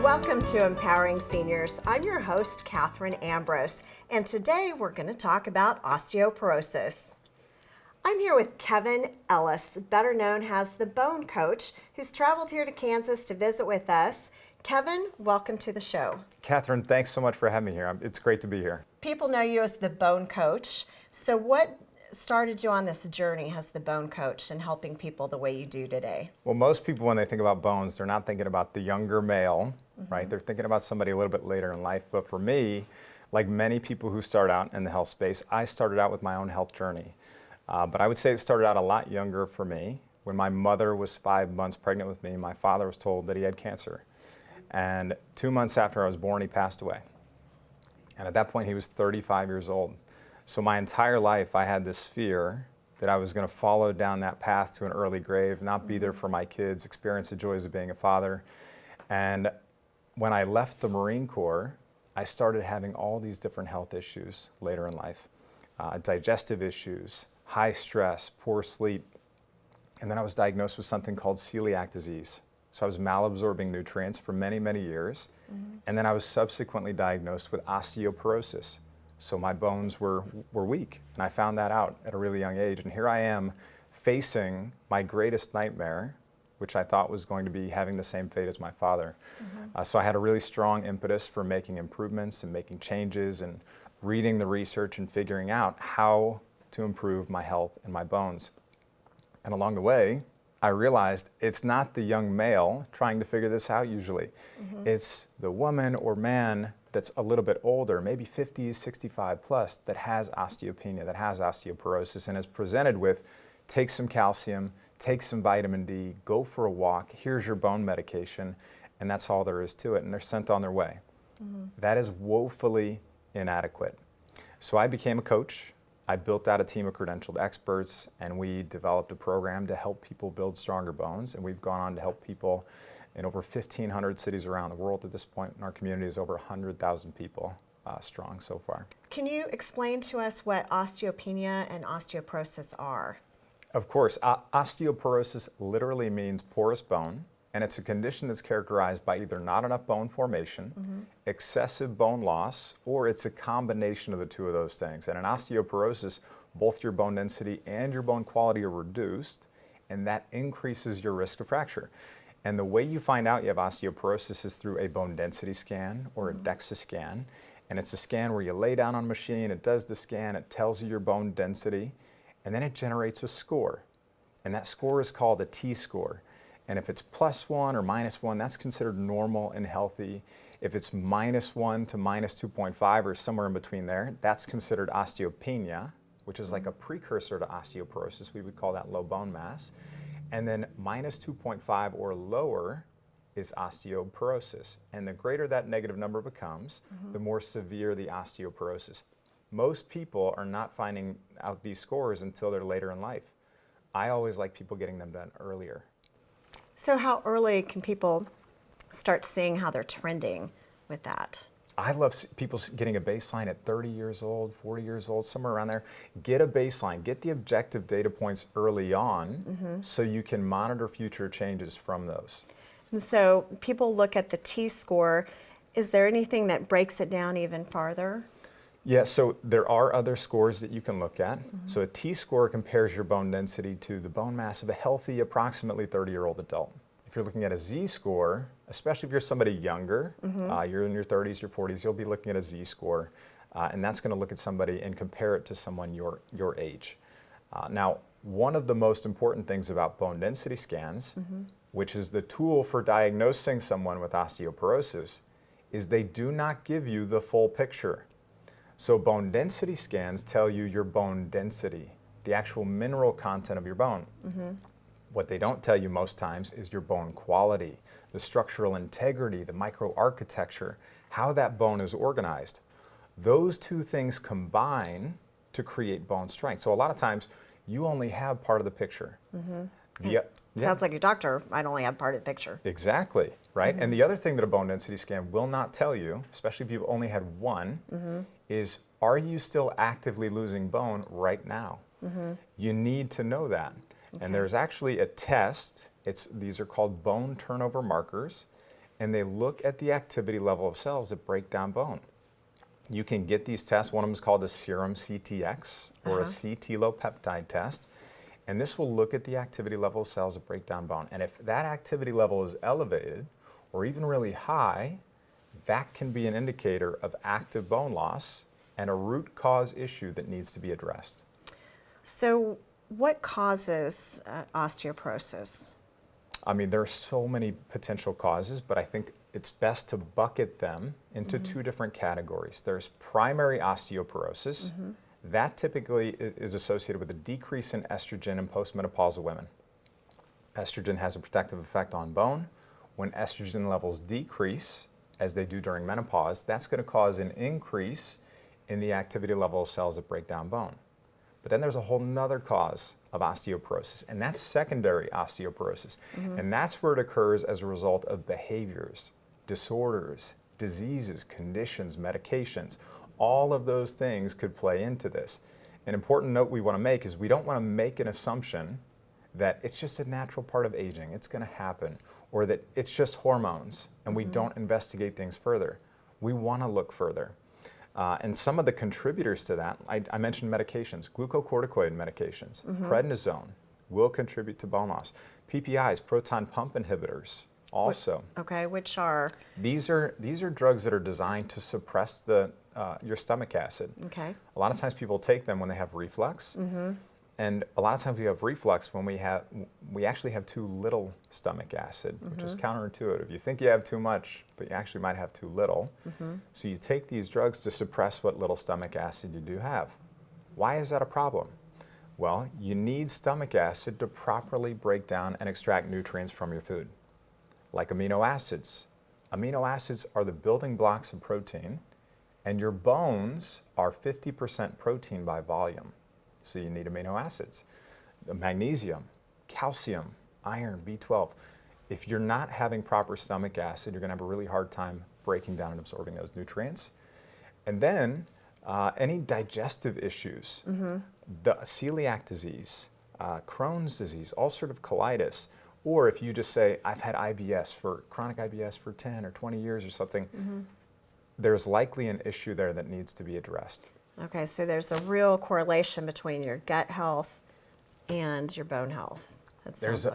Welcome to Empowering Seniors. I'm your host, Katherine Ambrose, and today we're going to talk about osteoporosis. I'm here with Kevin Ellis, better known as the Bone Coach, who's traveled here to Kansas to visit with us. Kevin, welcome to the show. Katherine, thanks so much for having me here. It's great to be here. People know you as the Bone Coach. So what started you on this journey as the Bone Coach and helping people the way you do today? Well, most people, when they think about bones, they're not thinking about the younger male, right? They're thinking about somebody a little bit later in life. But for me, like many people who start out in the health space, I started out with my own health journey. But I would say it started out a lot younger for me. When my mother was 5 months pregnant with me, my father was told that he had cancer. And 2 months after I was born, he passed away. And at that point, he was 35 years old. So my entire life, I had this fear that I was going to follow down that path to an early grave, not be there for my kids, experience the joys of being a father. And when I left the Marine Corps, I started having all these different health issues later in life. Digestive issues, high stress, poor sleep. And then I was diagnosed with something called celiac disease. So I was malabsorbing nutrients for many, many years. And then I was subsequently diagnosed with osteoporosis. So my bones were weak, and I found that out at a really young age. And here I am facing my greatest nightmare, which I thought was going to be having the same fate as my father. So I had a really strong impetus for making improvements and making changes and reading the research and figuring out how to improve my health and my bones. And along the way, I realized it's not the young male trying to figure this out usually. It's the woman or man that's a little bit older, maybe 50s, 65 plus, that has osteopenia, that has osteoporosis, and is presented with, take some calcium, take some vitamin D, go for a walk, here's your bone medication, and that's all there is to it, and they're sent on their way. That is woefully inadequate. So I became a coach. I built out a team of credentialed experts, and we developed a program to help people build stronger bones, and we've gone on to help people in over 1,500 cities around the world at this point, and our community is over 100,000 people strong so far. Can you explain to us what osteopenia and osteoporosis are? Of course. Osteoporosis literally means porous bone, and it's a condition that's characterized by either not enough bone formation, excessive bone loss, or it's a combination of the two of those things. And in osteoporosis, both your bone density and your bone quality are reduced, and that increases your risk of fracture. And the way you find out you have osteoporosis is through a bone density scan or a DEXA scan. And it's a scan where you lay down on a machine, it does the scan, it tells you your bone density, and then it generates a score. And that score is called a T-score. And if it's +1 or -1, that's considered normal and healthy. If it's -1 to -2.5 or somewhere in between there, that's considered osteopenia, which is like a precursor to osteoporosis. We would call that low bone mass. And then -2.5 or lower is osteoporosis. And the greater that negative number becomes, the more severe the osteoporosis. Most people are not finding out these scores until they're later in life. I always like people getting them done earlier. So how early can people start seeing how they're trending with that? I love people getting a baseline at 30 years old, 40 years old, somewhere around there. Get a baseline, get the objective data points early on so you can monitor future changes from those. And so people look at the T-score. Is there anything that breaks it down even farther? Yeah, so there are other scores that you can look at. So a T-score compares your bone density to the bone mass of a healthy, approximately 30-year-old adult. If you're looking at a Z-score, especially if you're somebody younger, you're in your 30s, your 40s, you'll be looking at a Z-score, and that's going to look at somebody and compare it to someone your age. Now, one of the most important things about bone density scans, which is the tool for diagnosing someone with osteoporosis, is they do not give you the full picture. So bone density scans tell you your bone density, the actual mineral content of your bone. What they don't tell you most times is your bone quality, the structural integrity, the microarchitecture, how that bone is organized. Those two things combine to create bone strength. So a lot of times you only have part of the picture. Sounds like your doctor might only have part of the picture. Exactly, right? And the other thing that a bone density scan will not tell you, especially if you've only had one, is are you still actively losing bone right now? You need to know that. And there's actually a test. These are called bone turnover markers. and they look at the activity level of cells that break down bone. You can get these tests. One of them is called a serum CTX or a CT-low peptide test. And this will look at the activity level of cells that break down bone. And if that activity level is elevated or even really high, that can be an indicator of active bone loss and a root cause issue that needs to be addressed. So what causes osteoporosis? I mean, there are so many potential causes, but I think it's best to bucket them into two different categories. There's primary osteoporosis. That typically is associated with a decrease in estrogen in postmenopausal women. Estrogen has a protective effect on bone. When estrogen levels decrease, as they do during menopause, that's going to cause an increase in the activity level of cells that break down bone. But then there's a whole nother cause of osteoporosis, and that's secondary osteoporosis. And that's where it occurs as a result of behaviors, disorders, diseases, conditions, medications. All of those things could play into this. An important note we want to make is we don't want to make an assumption that it's just a natural part of aging, it's going to happen, or that it's just hormones, and we don't investigate things further. We want to look further. And some of the contributors to that, I mentioned medications, glucocorticoid medications, prednisone will contribute to bone loss. PPIs, proton pump inhibitors, also. Okay, which are? These are drugs that are designed to suppress your stomach acid. Okay. A lot of times people take them when they have reflux. And a lot of times we have reflux when we actually have too little stomach acid, which is counterintuitive. You think you have too much, but you actually might have too little. So you take these drugs to suppress what little stomach acid you do have. Why is that a problem? Well, you need stomach acid to properly break down and extract nutrients from your food, like amino acids. Amino acids are the building blocks of protein, and your bones are 50% protein by volume. So you need amino acids, magnesium, calcium, iron, B12. If you're not having proper stomach acid, you're going to have a really hard time breaking down and absorbing those nutrients. And then any digestive issues, the celiac disease, Crohn's disease, ulcerative colitis, or if you just say, I've had chronic IBS for 10 or 20 years or something, there's likely an issue there that needs to be addressed. Okay, so there's a real correlation between your gut health and your bone health. There's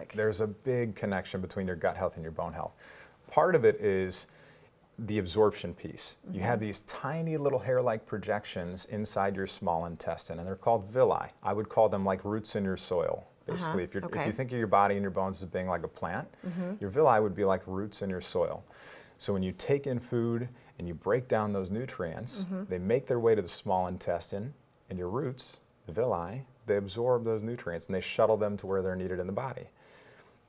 a big connection between your gut health and your bone health. Part of it is the absorption piece. You have these tiny little hair-like projections inside your small intestine, and they're called villi. I would call them like roots in your soil. Basically, if you think of your body and your bones as being like a plant, your villi would be like roots in your soil. So when you take in food and you break down those nutrients, they make their way to the small intestine, and your roots, the villi, they absorb those nutrients and they shuttle them to where they're needed in the body.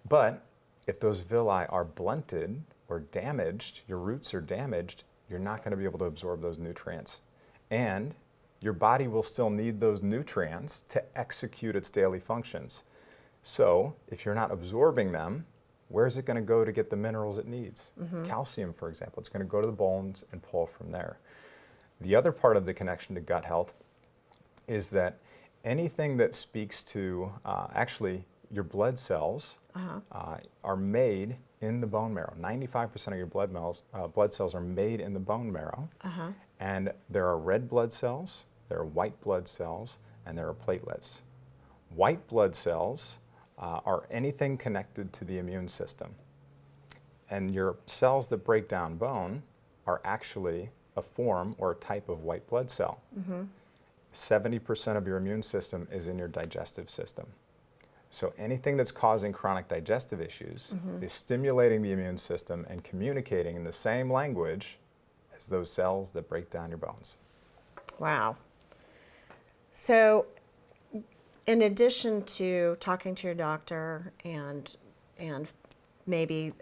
But if those villi are blunted or damaged, your roots are damaged, you're not going to be able to absorb those nutrients. And your body will still need those nutrients to execute its daily functions. So if you're not absorbing them, where's it going to go to get the minerals it needs? Calcium, for example, it's going to go to the bones and pull from there. The other part of the connection to gut health is that anything that speaks to, actually, your blood cells are made in the bone marrow. 95% of your blood cells are made in the bone marrow. And there are red blood cells, there are white blood cells, and there are platelets. White blood cells are anything connected to the immune system. And your cells that break down bone are actually a form or a type of white blood cell. 70% of your immune system is in your digestive system. So anything that's causing chronic digestive issues is stimulating the immune system and communicating in the same language as those cells that break down your bones. Wow. So in addition to talking to your doctor and maybe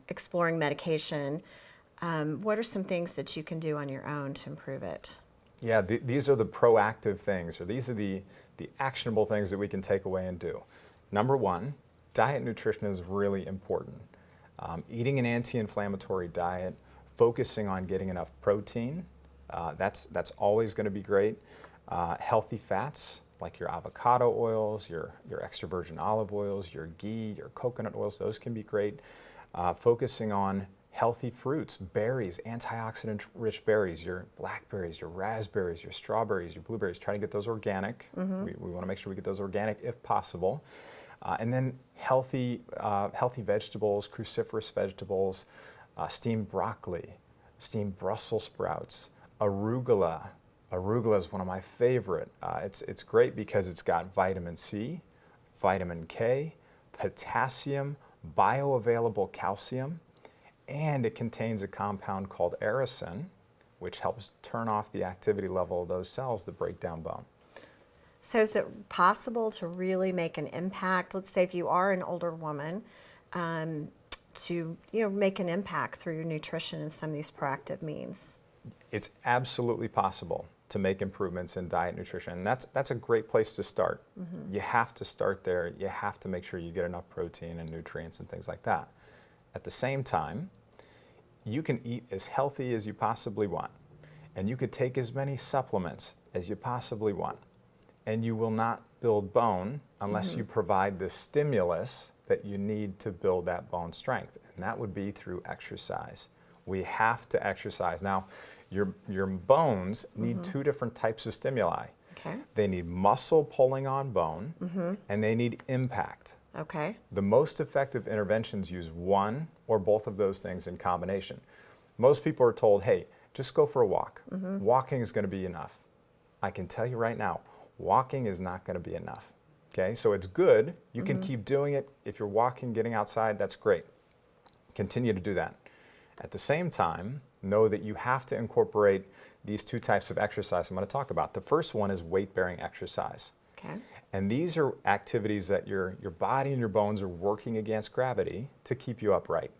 exploring medication, what are some things that you can do on your own to improve it? Yeah, these are the proactive things, or these are the actionable things that we can take away and do. Number one, diet nutrition is really important. Eating an anti-inflammatory diet, focusing on getting enough protein, that's always going to be great. Healthy fats, like your avocado oils, your extra virgin olive oils, your ghee, your coconut oils, those can be great. Focusing on healthy fruits, berries, antioxidant-rich berries, your blackberries, your raspberries, your strawberries, your blueberries. Try to get those organic. We want to make sure we get those organic if possible. And then healthy vegetables, cruciferous vegetables, steamed broccoli, steamed Brussels sprouts, arugula. Arugula is one of my favorite. It's great because it's got vitamin C, vitamin K, potassium, bioavailable calcium, and it contains a compound called erysin, which helps turn off the activity level of those cells that break down bone. So is it possible to really make an impact? Let's say if you are an older woman, to make an impact through your nutrition and some of these proactive means. It's absolutely possible to make improvements in diet and nutrition. And that's a great place to start. You have to start there. You have to make sure you get enough protein and nutrients and things like that. At the same time, you can eat as healthy as you possibly want. And you could take as many supplements as you possibly want. And you will not build bone unless you provide the stimulus that you need to build that bone strength. And that would be through exercise. We have to exercise. Now, your bones need two different types of stimuli. Okay. They need muscle pulling on bone, and they need impact. Okay. The most effective interventions use one or both of those things in combination. Most people are told, hey, just go for a walk. Walking is going to be enough. I can tell you right now, walking is not going to be enough. Okay, so it's good. You can keep doing it. If you're walking, getting outside, that's great. Continue to do that. At the same time, know that you have to incorporate these two types of exercise I'm going to talk about. The first one is weight-bearing exercise. Okay. And these are activities that your body and your bones are working against gravity to keep you upright.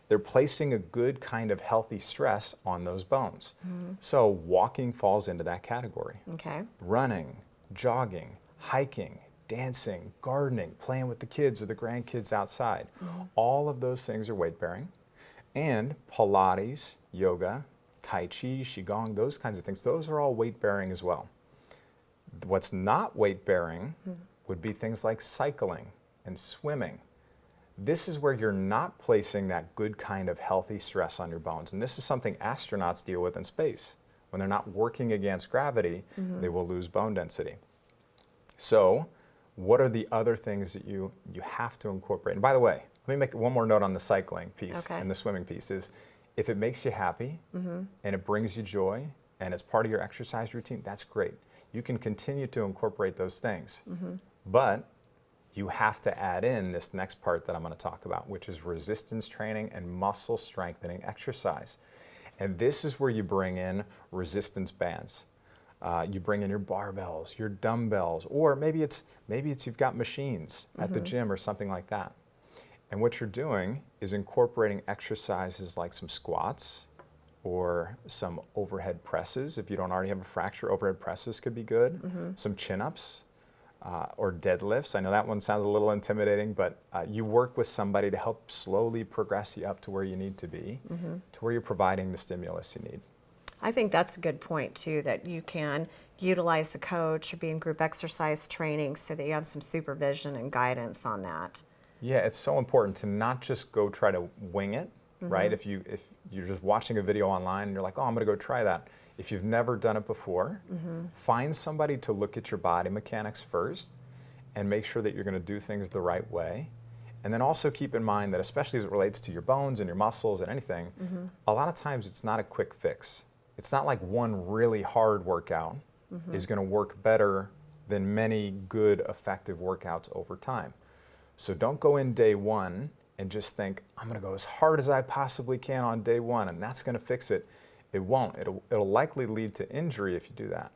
They're placing a good kind of healthy stress on those bones. So walking falls into that category. Okay. Running, jogging, hiking, dancing, gardening, playing with the kids or the grandkids outside. All of those things are weight-bearing. And Pilates, yoga, Tai Chi, Qigong, those kinds of things, those are all weight-bearing as well. What's not weight-bearing would be things like cycling and swimming. This is where you're not placing that good kind of healthy stress on your bones. And this is something astronauts deal with in space. When they're not working against gravity, they will lose bone density. So what are the other things that you have to incorporate? And by the way, let me make one more note on the cycling piece and the swimming piece is if it makes you happy and it brings you joy and it's part of your exercise routine, that's great. You can continue to incorporate those things. But you have to add in this next part that I'm going to talk about, which is resistance training and muscle strengthening exercise. And this is where you bring in resistance bands. You bring in your barbells, your dumbbells, or maybe it's you've got machines at the gym or something like that. And what you're doing is incorporating exercises like some squats or some overhead presses. If you don't already have a fracture, overhead presses could be good. Some chin-ups or deadlifts. I know that one sounds a little intimidating, but you work with somebody to help slowly progress you up to where you need to be, to where you're providing the stimulus you need. I think that's a good point too, that you can utilize a coach or be in group exercise training so that you have some supervision and guidance on that. Yeah, it's so important to not just go try to wing it, right? If you're just watching a video online and you're like, oh, I'm going to go try that. If you've never done it before, find somebody to look at your body mechanics first and make sure that you're going to do things the right way. And then also keep in mind that especially as it relates to your bones and your muscles and anything, a lot of times it's not a quick fix. It's not like one really hard workout is going to work better than many good, effective workouts over time. So don't go in day one and just think, I'm going to go as hard as I possibly can on day one and that's going to fix it. It won't. It'll likely lead to injury if you do that.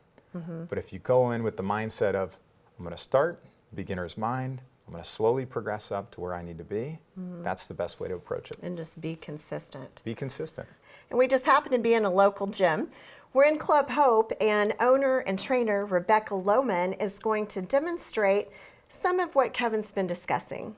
But if you go in with the mindset of, I'm going to start, beginner's mind, I'm going to slowly progress up to where I need to be, that's the best way to approach it. And just be consistent. Be consistent. And we just happen to be in a local gym. We're in Club Hope, and owner and trainer Rebecca Lohman is going to demonstrate some of what Kevin's been discussing.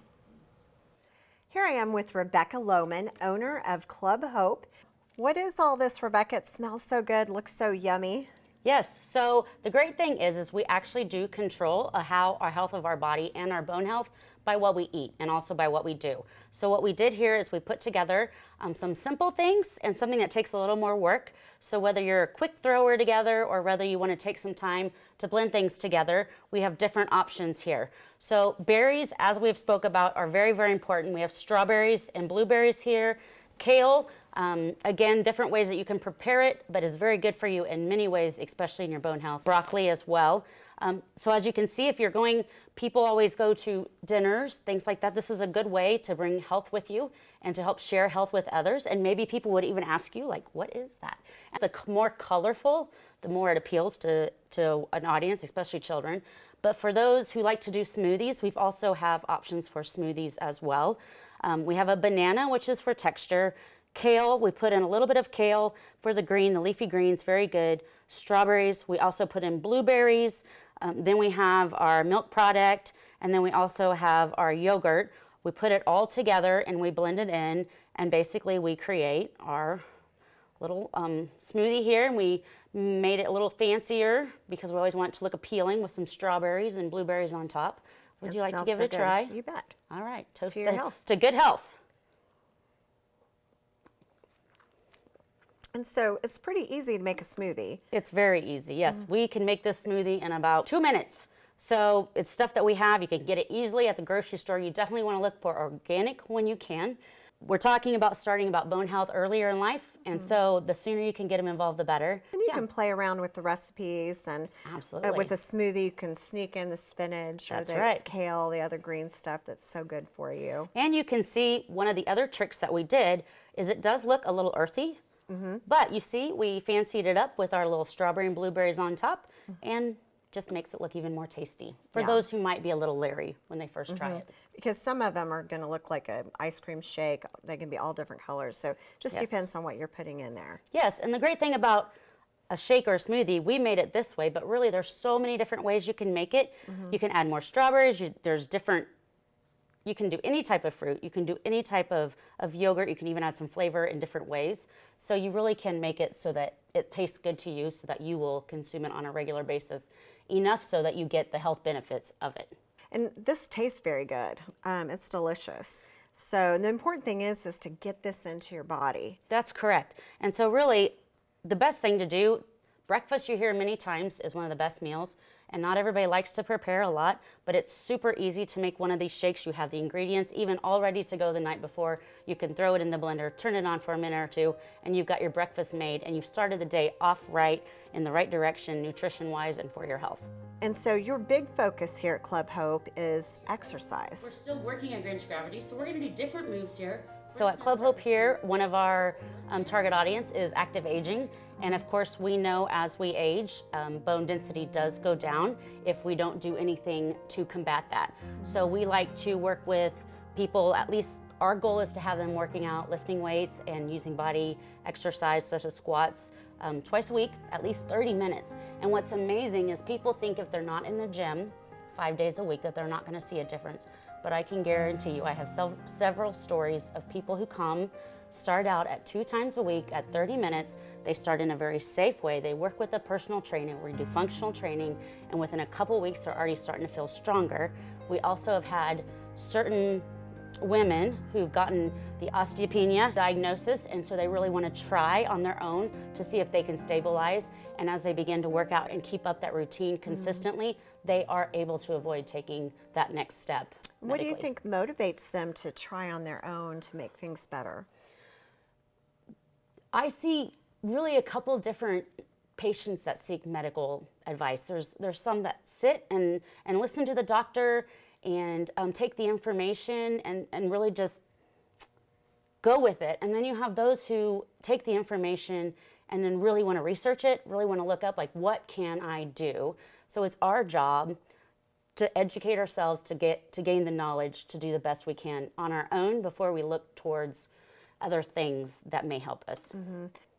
Here I am with Rebecca Lohman, owner of Club Hope. What is all this, Rebecca? It smells so good, looks so yummy. Yes, so the great thing is we actually do control how our health of our body and our bone health by what we eat and also by what we do. So what we did here is we put together some simple things and something that takes a little more work. So whether you're a quick thrower together or whether you want to take some time to blend things together, we have different options here. So berries, as we've spoke about, are very, very important. We have strawberries and blueberries here. Kale, again, different ways that you can prepare it, but is very good for you in many ways, especially in your bone health. Broccoli as well. So as you can see, if you're going, people always go to dinners, things like that. This is a good way to bring health with you and to help share health with others. And maybe people would even ask you, like, what is that? And the more colorful, the more it appeals to an audience, especially children. But for those who like to do smoothies, we've also have options for smoothies as well. We have a banana, which is for texture. Kale, we put in a little bit of kale for the green, the leafy greens, very good. Strawberries, we also put in blueberries. Then we have our milk product, and then we also have our yogurt. We put it all together and we blend it in, and basically we create our little smoothie here, and we made it a little fancier because we always want it to look appealing with some strawberries and blueberries on top. Would you like to give it a try? You bet. All right, toast to your health. To good health. And so it's pretty easy to make a smoothie. It's very easy, yes. We can make this smoothie in about 2 minutes. So it's stuff that we have. You can get it easily at the grocery store. You definitely want to look for organic when you can. We're talking about starting about bone health earlier in life, and so the sooner you can get them involved, the better. And you can play around with the recipes, and absolutely with a smoothie, you can sneak in the spinach or the kale, the other green stuff that's so good for you. And you can see one of the other tricks that we did is it does look a little earthy, but you see we fancied it up with our little strawberry and blueberries on top, and just makes it look even more tasty for those who might be a little leery when they first try it. Because some of them are going to look like an ice cream shake. They can be all different colors. So it just depends on what you're putting in there. Yes, and the great thing about a shake or a smoothie, we made it this way, but really there's so many different ways you can make it. You can add more strawberries. You can do any type of fruit. You can do any type of yogurt. You can even add some flavor in different ways. So you really can make it so that it tastes good to you so that you will consume it on a regular basis, enough so that you get the health benefits of it. And this tastes very good. It's delicious. So the important thing is to get this into your body. That's correct. And so really, the best thing to do, breakfast you hear many times is one of the best meals. And not everybody likes to prepare a lot, but it's super easy to make one of these shakes. You have the ingredients even all ready to go the night before. You can throw it in the blender, turn it on for a minute or two, and you've got your breakfast made, and you've started the day off right, in the right direction, nutrition-wise and for your health. And so your big focus here at Club Hope is exercise. We're still working on Grange gravity, so we're going to do different moves here. So at Club Hope here, one of our target audience is active aging. And of course, we know as we age, bone density does go down if we don't do anything to combat that. So we like to work with people, at least our goal is to have them working out, lifting weights and using body exercise such as squats twice a week, at least 30 minutes. And what's amazing is people think if they're not in the gym 5 days a week that they're not going to see a difference. But I can guarantee you, I have several stories of people who come, start out at 2 times a week at 30 minutes. They start in a very safe way. They work with a personal trainer. We do functional training, and within a couple weeks, they're already starting to feel stronger. We also have had certain women who've gotten the osteopenia diagnosis, and so they really want to try on their own to see if they can stabilize. And as they begin to work out and keep up that routine consistently, they are able to avoid taking that next step. What do you think motivates them to try on their own to make things better? I see really a couple different patients that seek medical advice. There's some that sit and listen to the doctor and take the information and really just go with it. And then you have those who take the information and then really want to research it, really want to look up, like, what can I do? So it's our job to educate ourselves, to gain the knowledge, to do the best we can on our own before we look towards other things that may help us.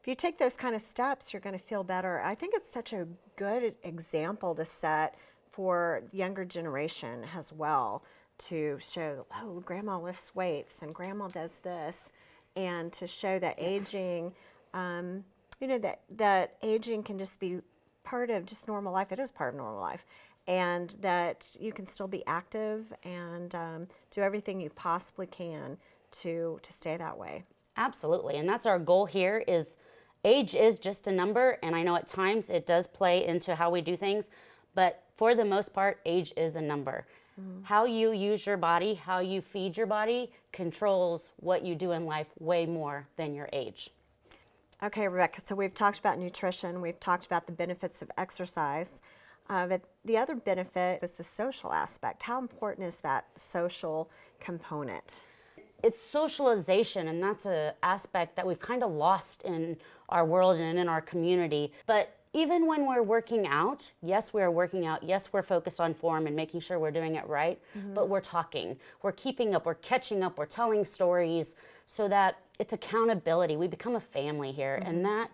If you take those kind of steps, you're going to feel better. I think it's such a good example to set for the younger generation as well, to show, oh, grandma lifts weights and grandma does this, and to show that aging, that aging can just be part of just normal life. It is part of normal life. And that you can still be active and do everything you possibly can to stay that way. Absolutely. And that's our goal here is age is just a number. And I know at times it does play into how we do things, but for the most part, age is a number. How you use your body, how you feed your body controls what you do in life way more than your age. Okay, Rebecca, so we've talked about nutrition, we've talked about the benefits of exercise, but the other benefit is the social aspect. How important is that social component? It's socialization, and that's an aspect that we've kind of lost in our world and in our community. But even when we're working out, yes, we're working out, yes, we're focused on form and making sure we're doing it right, but we're talking, we're keeping up, we're catching up, we're telling stories so that it's accountability. We become a family here, and that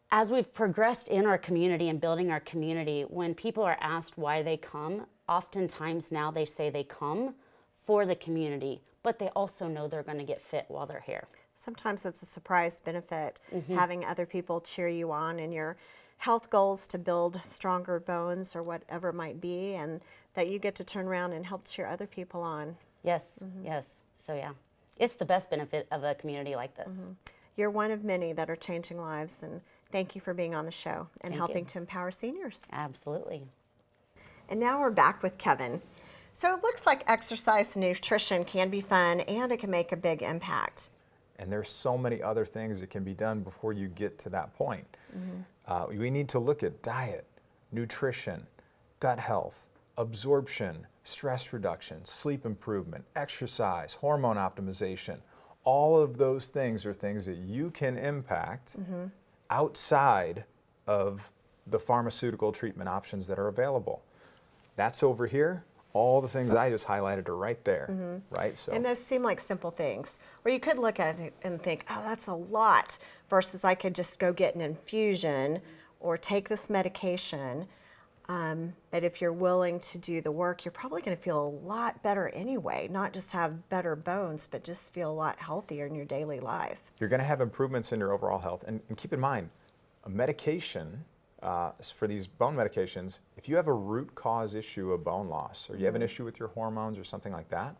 as we've progressed in our community and building our community, when people are asked why they come, oftentimes now they say they come for the community, but they also know they're going to get fit while they're here. Sometimes it's a surprise benefit, having other people cheer you on in your health goals to build stronger bones or whatever it might be, and that you get to turn around and help cheer other people on. Yes, yes. So yeah, it's the best benefit of a community like this. You're one of many that are changing lives, and thank you for being on the show and Thank helping you. to empower seniors. Absolutely. And now we're back with Kevin. So it looks like exercise and nutrition can be fun and it can make a big impact. And there's so many other things that can be done before you get to that point. We need to look at diet, nutrition, gut health, absorption, stress reduction, sleep improvement, exercise, hormone optimization. All of those things are things that you can impact outside of the pharmaceutical treatment options that are available. That's over here. All the things I just highlighted are right there, right? So, And those seem like simple things. Or you could look at it and think, oh, that's a lot, versus I could just go get an infusion or take this medication. But if you're willing to do the work, you're probably going to feel a lot better anyway. Not just have better bones, but just feel a lot healthier in your daily life. you're going to have improvements in your overall health. And keep in mind, a medication, for these bone medications, if you have a root cause issue of bone loss, or you have an issue with your hormones or something like that,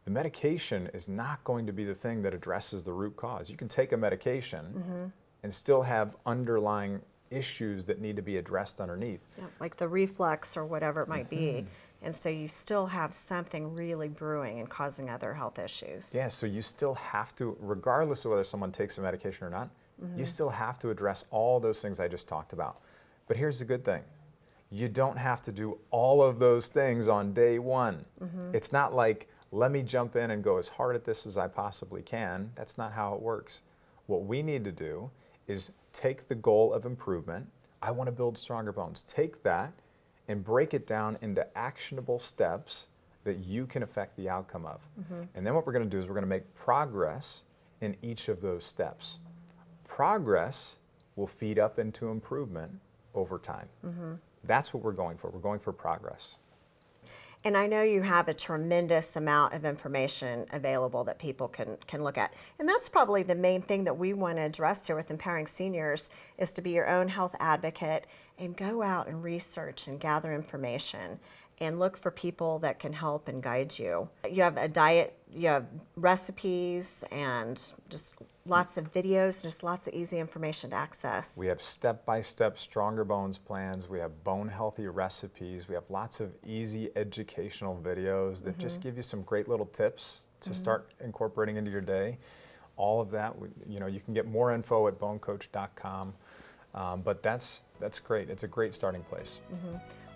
the medication is not going to be the thing that addresses the root cause. You can take a medication and still have underlying issues that need to be addressed underneath. Yeah, like the reflux or whatever it might be. And so you still have something really brewing and causing other health issues. Yeah, so you still have to, regardless of whether someone takes a medication or not, you still have to address all those things I just talked about. But here's the good thing. You don't have to do all of those things on day one. It's not like, let me jump in and go as hard at this as I possibly can. That's not how it works. What we need to do is take the goal of improvement. I want to build stronger bones. Take that and break it down into actionable steps that you can affect the outcome of. And then what we're going to do is we're going to make progress in each of those steps. Progress will feed up into improvement over time. That's what we're going for. We're going for progress. And I know you have a tremendous amount of information available that people can look at. And that's probably the main thing that we want to address here with Empowering Seniors, is to be your own health advocate and go out and research and gather information and look for people that can help and guide you. You have a diet, you have recipes, and just lots of videos, just lots of easy information to access. We have step-by-step Stronger Bones plans. We have bone healthy recipes. We have lots of easy educational videos that just give you some great little tips to start incorporating into your day. All of that, you can get more info at bonecoach.com. But that's great. It's a great starting place.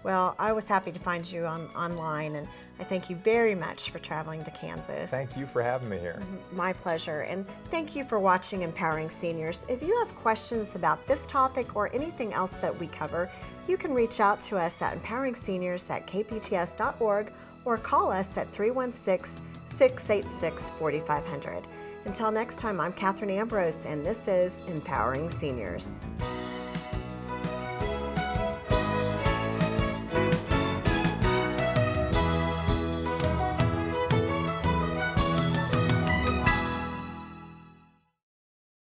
Well, I was happy to find you online, and I thank you very much for traveling to Kansas. Thank you for having me here. My pleasure, and thank you for watching Empowering Seniors. If you have questions about this topic or anything else that we cover, you can reach out to us at empoweringseniors@kpts.org or call us at 316-686-4500. Until next time, I'm Katherine Ambrose, and this is Empowering Seniors.